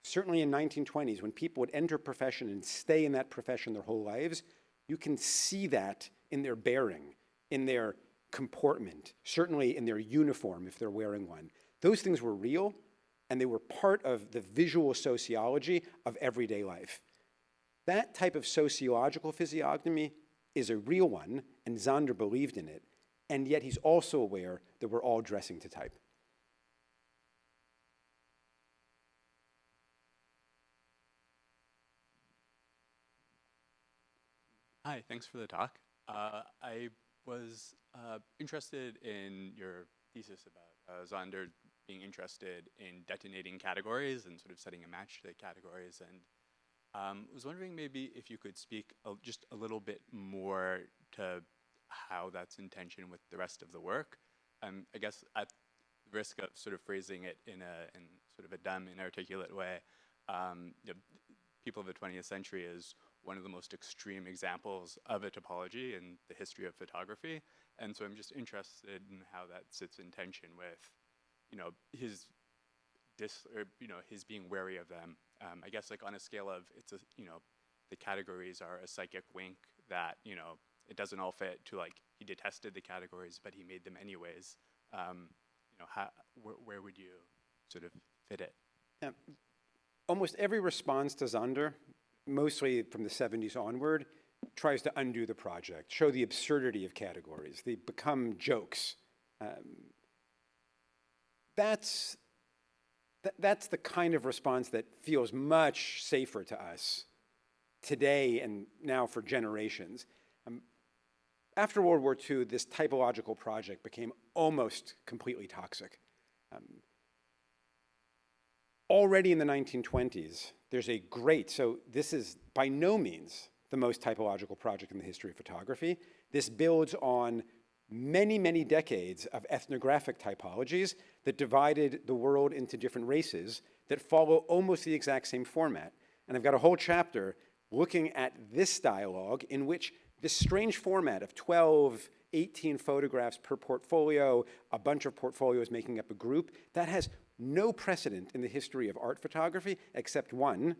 certainly in 1920s, when people would enter a profession and stay in that profession their whole lives, you can see that in their bearing, in their comportment, certainly in their uniform if they're wearing one. Those things were real, and they were part of the visual sociology of everyday life. That type of sociological physiognomy is a real one, and Zander believed in it, and yet he's also aware that we're all dressing to type. Hi, thanks for the talk. I was interested in your thesis about Zander being interested in detonating categories and sort of setting a match to the categories, and was wondering maybe if you could speak just a little bit more to how that's in tension with the rest of the work. I guess at the risk of sort of phrasing it in sort of a dumb, inarticulate way, people of the 20th century is one of the most extreme examples of a topology in the history of photography. And so I'm just interested in how that sits in tension with, his his being wary of them. I guess like on a scale of, the categories are a psychic wink that, it doesn't all fit, to like, he detested the categories, but he made them anyways. Where would you sort of fit it? Yeah. Almost every response to Zander, mostly from the 70s onward, tries to undo the project, show the absurdity of categories. They become jokes. That's the kind of response that feels much safer to us today and now for generations. After World War II, this typological project became almost completely toxic. Already in the 1920s, there's a great, so this is by no means the most typological project in the history of photography. This builds on many, many decades of ethnographic typologies that divided the world into different races that follow almost the exact same format. And I've got a whole chapter looking at this dialogue in which this strange format of 12, 18 photographs per portfolio, a bunch of portfolios making up a group, that has no precedent in the history of art photography except one,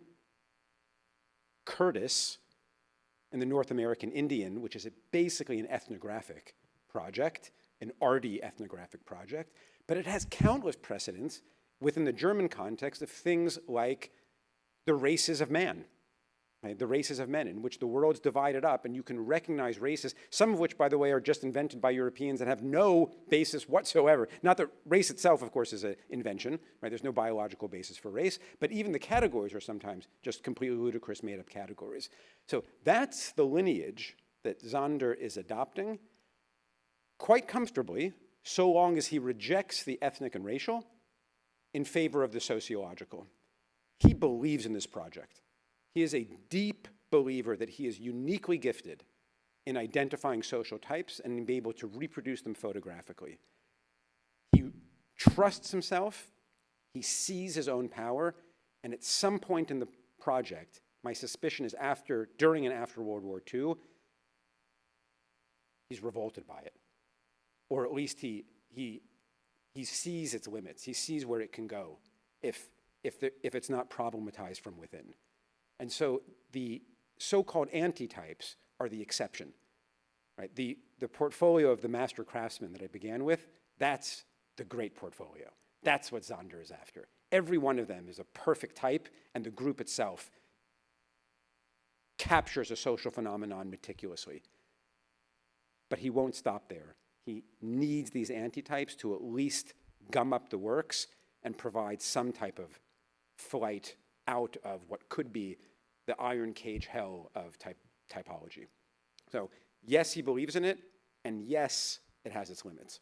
Curtis and the North American Indian, which is basically an ethnographic project, an arty ethnographic project, but it has countless precedents within the German context of things like the races of man, right? The races of men, in which the world's divided up and you can recognize races, some of which, by the way, are just invented by Europeans and have no basis whatsoever. Not that race itself, of course, is an invention, right? There's no biological basis for race, but even the categories are sometimes just completely ludicrous made-up categories. So that's the lineage that Zander is adopting quite comfortably, so long as he rejects the ethnic and racial in favor of the sociological. He believes in this project. He is a deep believer that he is uniquely gifted in identifying social types and in being able to reproduce them photographically. He trusts himself, he sees his own power, and at some point in the project, my suspicion is during and after World War II, he's revolted by it. Or at least he sees its limits. He sees where it can go if it's not problematized from within. And so the so-called antitypes are the exception, right? The portfolio of the master craftsman that I began with, that's the great portfolio. That's what Zander is after. Every one of them is a perfect type, and the group itself captures a social phenomenon meticulously. But he won't stop there. He needs these antitypes to at least gum up the works and provide some type of flight out of what could be the iron cage hell of typology. So yes, he believes in it, and yes, it has its limits.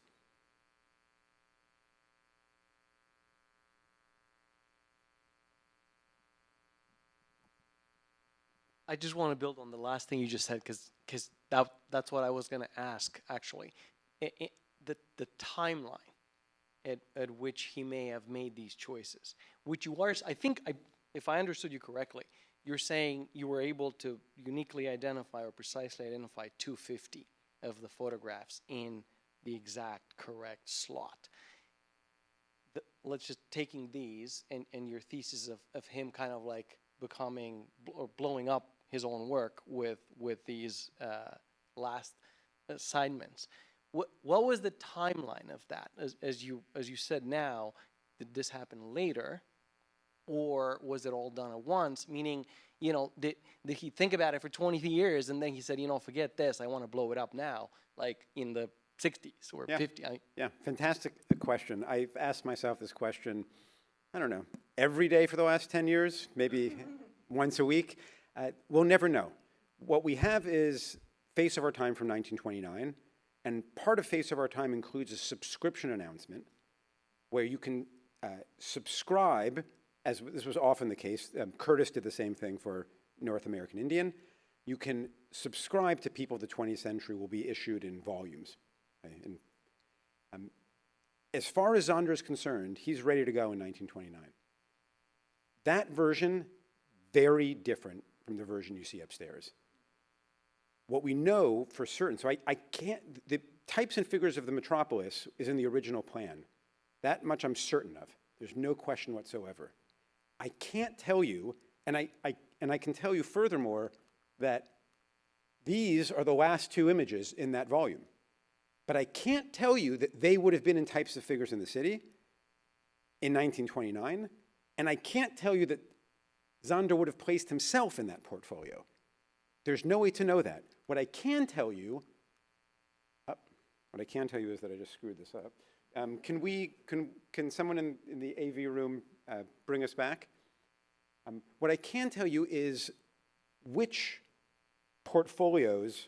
I just want to build on the last thing you just said, because that's what I was going to ask, actually. The timeline at which he may have made these choices, which you are, I think, if I understood you correctly, you're saying you were able to uniquely identify or precisely identify 250 of the photographs in the exact correct slot. Let's just taking these and your thesis of him kind of like becoming or blowing up his own work with these last assignments. What was the timeline of that? As you said now, did this happen later, or was it all done at once? Meaning, you know, did he think about it for 20 years and then he said, you know, forget this, I want to blow it up now, like in the 60s or 50? Yeah, fantastic question. I've asked myself this question, I don't know, every day for the last 10 years, maybe once a week. We'll never know. What we have is Face of Our Time from 1929, and part of Face of Our Time includes a subscription announcement where you can subscribe, as this was often the case. Curtis did the same thing for North American Indian. You can subscribe to People of the 20th Century will be issued in volumes. Okay? And, as far as Zonder is concerned, he's ready to go in 1929. That version, very different from the version you see upstairs. What we know for certain, so I can't, the types and figures of the metropolis is in the original plan. That much I'm certain of. There's no question whatsoever. I can't tell you, and I can tell you furthermore that these are the last two images in that volume. But I can't tell you that they would have been in Types of Figures in the City in 1929, and I can't tell you that Zonder would have placed himself in that portfolio. There's no way to know that. What I can tell you is that I just screwed this up. Can someone in the AV room bring us back? What I can tell you is which portfolios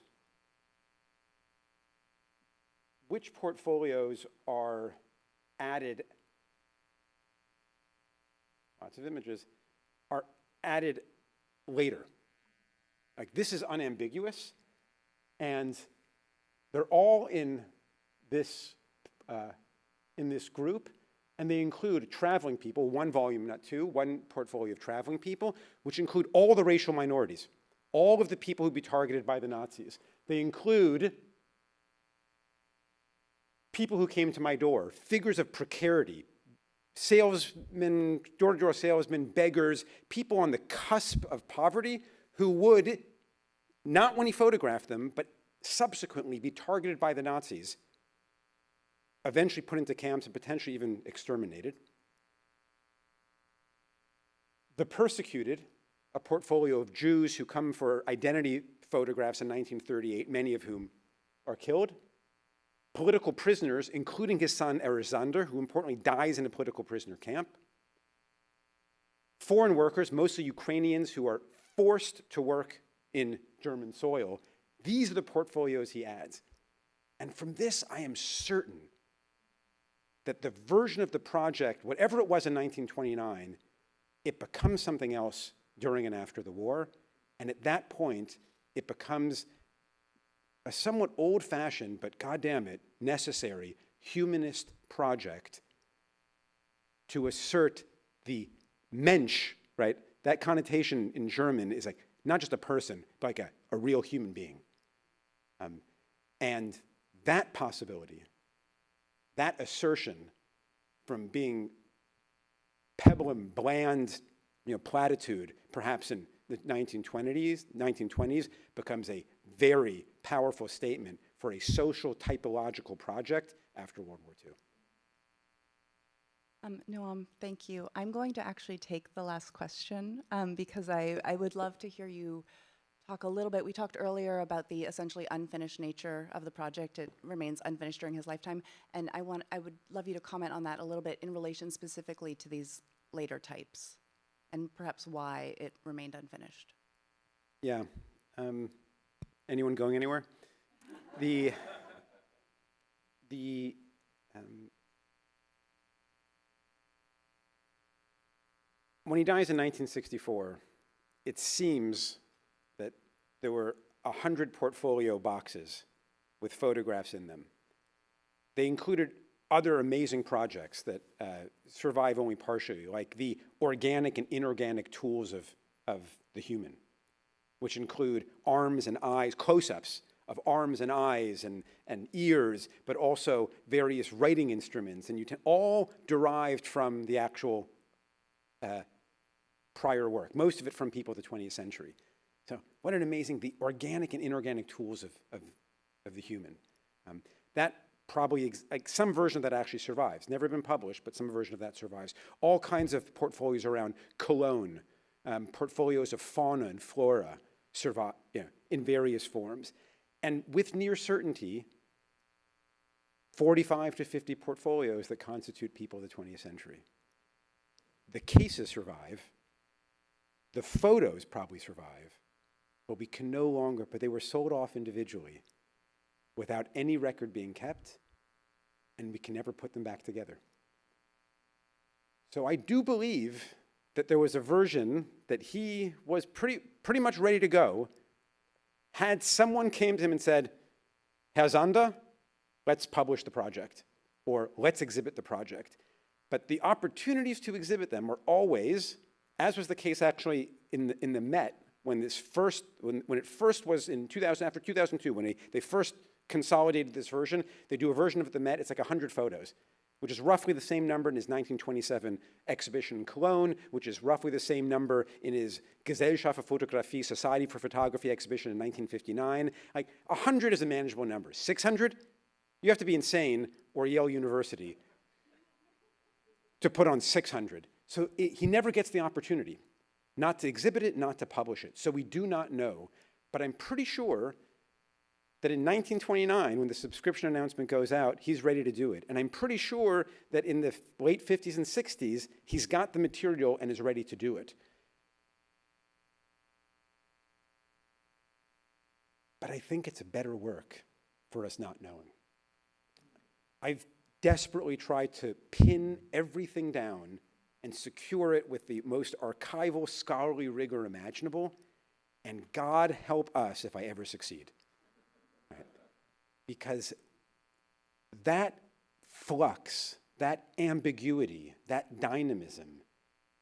are added, lots of images, are added later. Like, this is unambiguous, and they're all in this group, and they include traveling people, one volume, not two, one portfolio of traveling people, which include all the racial minorities, all of the people who'd be targeted by the Nazis. They include people who came to my door, figures of precarity, salesmen, door-to-door salesmen, beggars, people on the cusp of poverty who would, not when he photographed them, but subsequently be targeted by the Nazis, eventually put into camps and potentially even exterminated. The persecuted, a portfolio of Jews who come for identity photographs in 1938, many of whom are killed. Political prisoners, including his son Erich Zonder, who importantly dies in a political prisoner camp. Foreign workers, mostly Ukrainians, who are forced to work in German soil. These are the portfolios he adds. And from this, I am certain that the version of the project, whatever it was in 1929, it becomes something else during and after the war. And at that point, it becomes a somewhat old-fashioned, but goddamn it, necessary humanist project to assert the Mensch, right? That connotation in German is like not just a person, but like a real human being. And that possibility, that assertion from being pebble and bland, platitude, perhaps in the 1920s, becomes a very powerful statement for a social typological project after World War II. Noam, thank you. I'm going to actually take the last question because I would love to hear you talk a little bit. We talked earlier about the essentially unfinished nature of the project. It remains unfinished during his lifetime. And I would love you to comment on that a little bit in relation specifically to these later types and perhaps why it remained unfinished. Yeah. Anyone going anywhere? When he dies in 1964, it seems that there were 100 portfolio boxes with photographs in them. They included other amazing projects that survive only partially, like the organic and inorganic tools of the human, which include arms and eyes, close-ups of arms and eyes and ears, but also various writing instruments, and all derived from the actual prior work, most of it from people of the 20th century. So what an amazing, the organic and inorganic tools of the human. That probably, like some version of that actually survives. Never been published, but some version of that survives. All kinds of portfolios around cologne, portfolios of fauna and flora survive in various forms. And with near certainty, 45 to 50 portfolios that constitute people of the 20th century. The cases survive. The photos probably survive. But we can no longer, but they were sold off individually without any record being kept, and we can never put them back together. So I do believe that there was a version that he was pretty much ready to go, had someone came to him and said, Herr Zander, let's publish the project, or let's exhibit the project. But the opportunities to exhibit them are always, as was the case actually in the Met, when it first was in 2000, after 2002, when they first consolidated this version, they do a version of the Met, it's like 100 photos, which is roughly the same number in his 1927 exhibition in Cologne, which is roughly the same number in his Gesellschaft für Fotografie, Society for Photography exhibition in 1959. Like 100 is a manageable number. 600, you have to be insane, or Yale University, to put on 600. So he never gets the opportunity, not to exhibit it, not to publish it. So we do not know, but I'm pretty sure that in 1929, when the subscription announcement goes out, he's ready to do it. And I'm pretty sure that in the late 50s and 60s, he's got the material and is ready to do it. But I think it's a better work for us not knowing. I've desperately tried to pin everything down and secure it with the most archival, scholarly rigor imaginable, and God help us if I ever succeed. Right? Because that flux, that ambiguity, that dynamism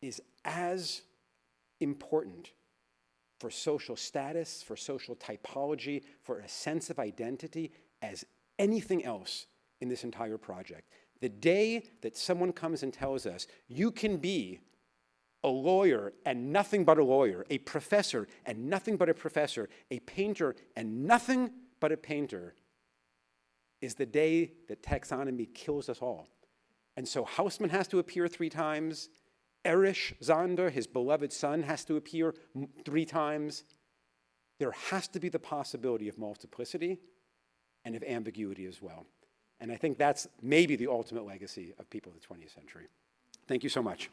is as important for social status, for social typology, for a sense of identity as anything else in this entire project. The day that someone comes and tells us, you can be a lawyer and nothing but a lawyer, a professor and nothing but a professor, a painter and nothing but a painter, is the day that taxonomy kills us all. And so Hausman has to appear 3 times. Erich Zander, his beloved son, has to appear 3 times. There has to be the possibility of multiplicity and of ambiguity as well. And I think that's maybe the ultimate legacy of people of the 20th century. Thank you so much.